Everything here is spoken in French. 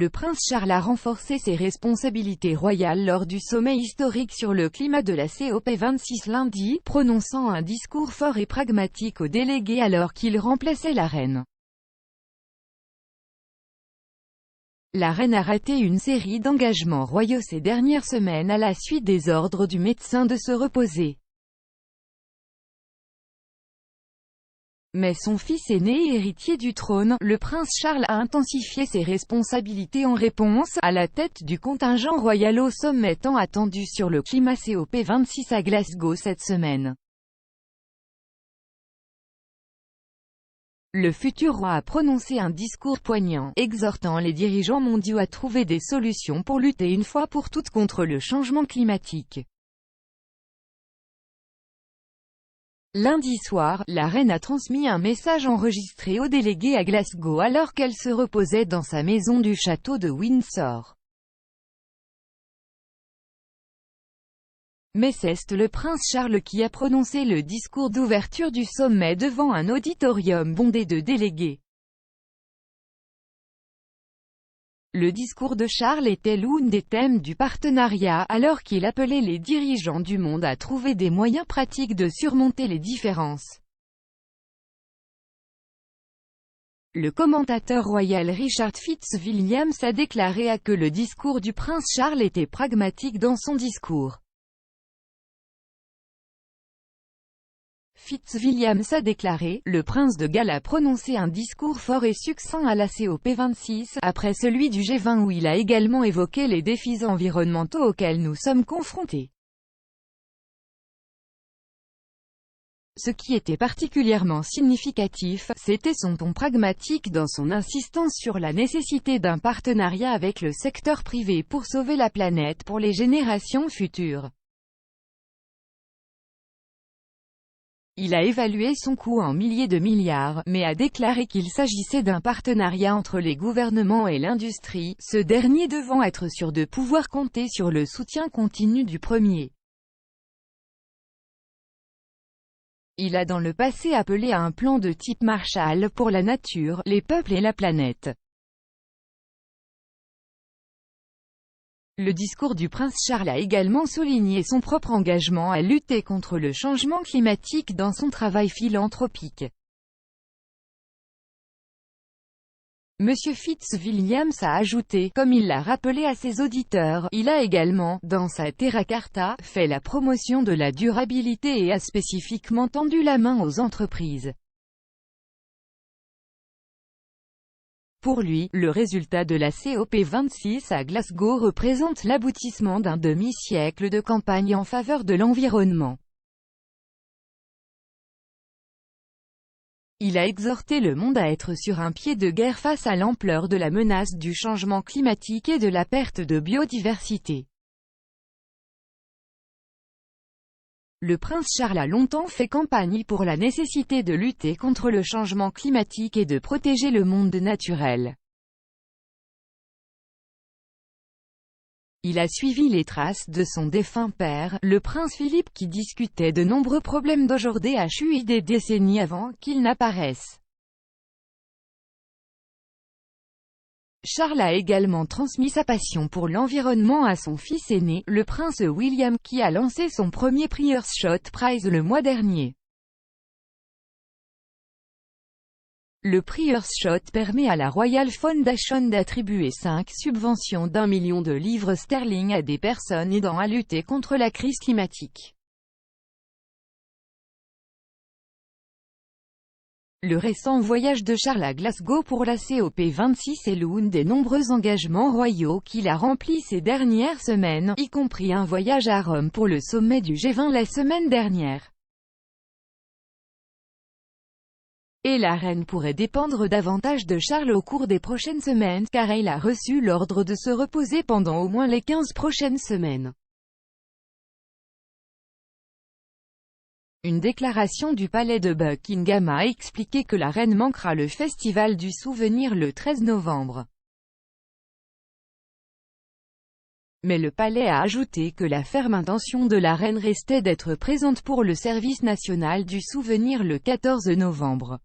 le prince Charles a renforcé ses responsabilités royales lors du sommet historique sur le climat de la COP26 lundi, prononçant un discours fort et pragmatique aux délégués alors qu'il remplaçait la reine. La reine a raté une série d'engagements royaux ces dernières semaines à la suite des ordres du médecin de se reposer. Mais son fils aîné et héritier du trône, le prince Charles a intensifié ses responsabilités en réponse, à la tête du contingent royal au sommet tant attendu sur le climat COP26 à Glasgow cette semaine. Le futur roi a prononcé un discours poignant, exhortant les dirigeants mondiaux à trouver des solutions pour lutter une fois pour toutes contre le changement climatique. Lundi soir, la reine a transmis un message enregistré aux délégués à Glasgow alors qu'elle se reposait dans sa maison du château de Windsor. Mais c'est le prince Charles qui a prononcé le discours d'ouverture du sommet devant un auditorium bondé de délégués. Le discours de Charles était l'un des thèmes du partenariat, alors qu'il appelait les dirigeants du monde à trouver des moyens pratiques de surmonter les différences. Le commentateur royal Richard Fitzwilliams a déclaré que le discours du prince Charles était pragmatique dans son discours. Fitzwilliams a déclaré, le prince de Galles a prononcé un discours fort et succinct à la COP26, après celui du G20 où il a également évoqué les défis environnementaux auxquels nous sommes confrontés. Ce qui était particulièrement significatif, c'était son ton pragmatique dans son insistance sur la nécessité d'un partenariat avec le secteur privé pour sauver la planète pour les générations futures. Il a évalué son coût en milliers de milliards, mais a déclaré qu'il s'agissait d'un partenariat entre les gouvernements et l'industrie, ce dernier devant être sûr de pouvoir compter sur le soutien continu du premier. Il a dans le passé appelé à un plan de type Marshall pour la nature, les peuples et la planète. Le discours du prince Charles a également souligné son propre engagement à lutter contre le changement climatique dans son travail philanthropique. Monsieur Fitzwilliams a ajouté, comme il l'a rappelé à ses auditeurs, il a également, dans sa Terra Carta, fait la promotion de la durabilité et a spécifiquement tendu la main aux entreprises. Pour lui, le résultat de la COP26 à Glasgow représente l'aboutissement d'un demi-siècle de campagne en faveur de l'environnement. Il a exhorté le monde à être sur un pied de guerre face à l'ampleur de la menace du changement climatique et de la perte de biodiversité. Le prince Charles a longtemps fait campagne pour la nécessité de lutter contre le changement climatique et de protéger le monde naturel. Il a suivi les traces de son défunt père, le prince Philippe qui discutait de nombreux problèmes d'aujourd'hui des décennies avant qu'ils n'apparaissent. Charles a également transmis sa passion pour l'environnement à son fils aîné, le prince William, qui a lancé son premier Prix Shot Prize le mois dernier. Le Prix Earthshot permet à la Royal Foundation d'attribuer 5 subventions d'1 million de livres sterling à des personnes aidant à lutter contre la crise climatique. Le récent voyage de Charles à Glasgow pour la COP26 est l'un des nombreux engagements royaux qu'il a remplis ces dernières semaines, y compris un voyage à Rome pour le sommet du G20 la semaine dernière. Et la reine pourrait dépendre davantage de Charles au cours des prochaines semaines, car elle a reçu l'ordre de se reposer pendant au moins les 15 prochaines semaines. Une déclaration du palais de Buckingham a expliqué que la reine manquera le festival du souvenir le 13 novembre. Mais le palais a ajouté que la ferme intention de la reine restait d'être présente pour le service national du souvenir le 14 novembre.